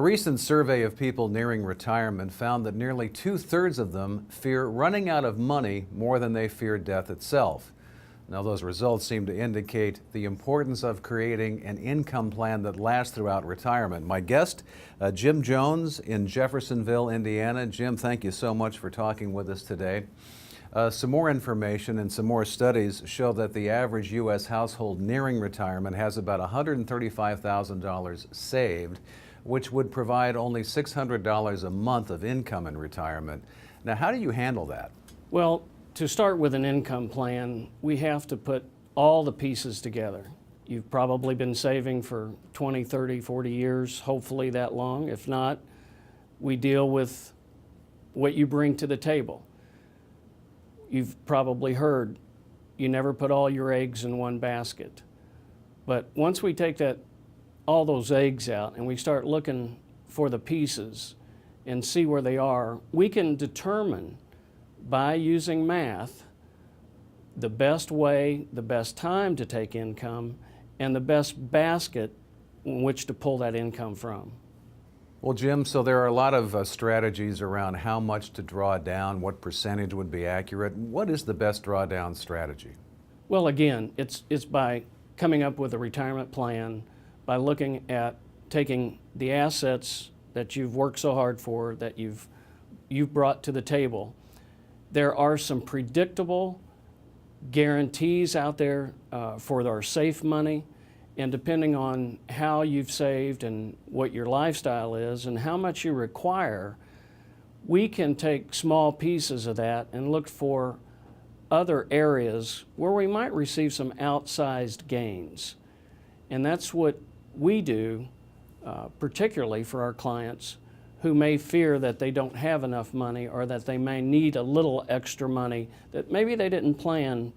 A recent survey of people nearing retirement found that nearly 2/3 of them fear running out of money more than they fear death itself. Now, those results seem to indicate the importance of creating an income plan that lasts throughout retirement. My guest, Jim Jones in Jeffersonville, Indiana. Jim, thank you so much for talking with us today. Some more information and some more studies show that the average U.S. household nearing retirement has about $135,000 saved, which would provide only $600 a month of income in retirement. Now, how do you handle that? Well, to start with an income plan, we have to put all the pieces together. You've probably been saving for 20, 30, 40 years, hopefully that long. If not, we deal with what you bring to the table. You've probably heard you never put all your eggs in one basket. But once we take all those eggs out and we start looking for the pieces and see where they are, we can determine by using math the best way, the best time to take income, and the best basket in which to pull that income from. Well, Jim, so there are a lot of strategies around how much to draw down, what percentage would be accurate. What is the best drawdown strategy? Well, again, it's by coming up with a retirement plan, by looking at taking the assets that you've worked so hard for, that you've brought to the table. There are some predictable guarantees out there for our safe money, and depending on how you've saved and what your lifestyle is and how much you require, we can take small pieces of that and look for other areas where we might receive some outsized gains. And that's what we do, particularly for our clients who may fear that they don't have enough money or that they may need a little extra money that maybe they didn't plan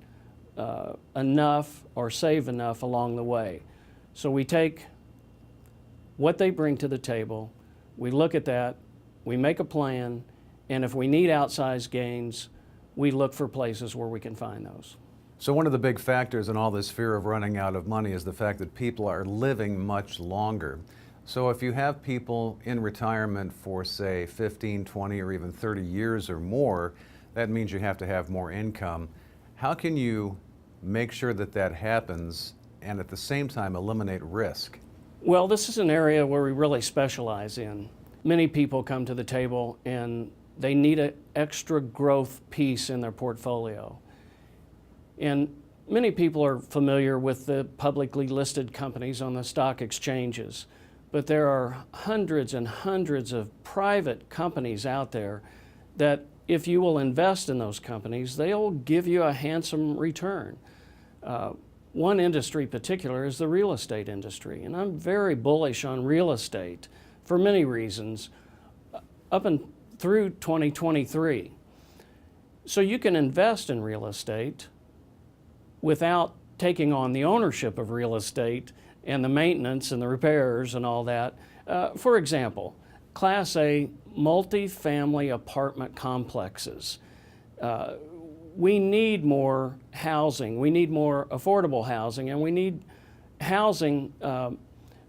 enough or save enough along the way. So we take what they bring to the table, we look at that, we make a plan, and if we need outsized gains, we look for places where we can find those. So one of the big factors in all this fear of running out of money is the fact that people are living much longer. So if you have people in retirement for, say, 15, 20, or even 30 years or more, that means you have to have more income. How can you make sure that that happens and at the same time eliminate risk? Well, this is an area where we really specialize in. Many people come to the table and they need an extra growth piece in their portfolio. And many people are familiar with the publicly listed companies on the stock exchanges, but there are hundreds and hundreds of private companies out there that if you will invest in those companies, they'll give you a handsome return. One industry in particular is the real estate industry, and I'm very bullish on real estate for many reasons up and through 2023. So you can invest in real estate without taking on the ownership of real estate and the maintenance and the repairs and all that. For example, Class A multifamily apartment complexes. We need more housing, we need more affordable housing, and we need housing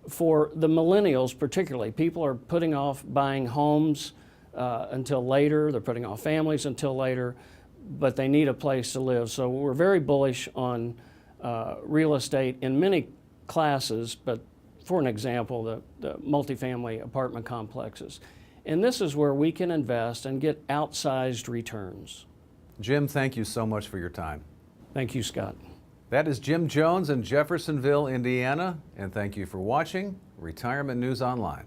for the millennials particularly. People are putting off buying homes until later, they're putting off families until later, but they need a place to live. So we're very bullish on real estate in many classes, but for an example, the multifamily apartment complexes. And this is where we can invest and get outsized returns. Jim, thank you so much for your time. Thank you, Scott. That is Jim Jones in Jeffersonville, Indiana, and thank you for watching Retirement News Online.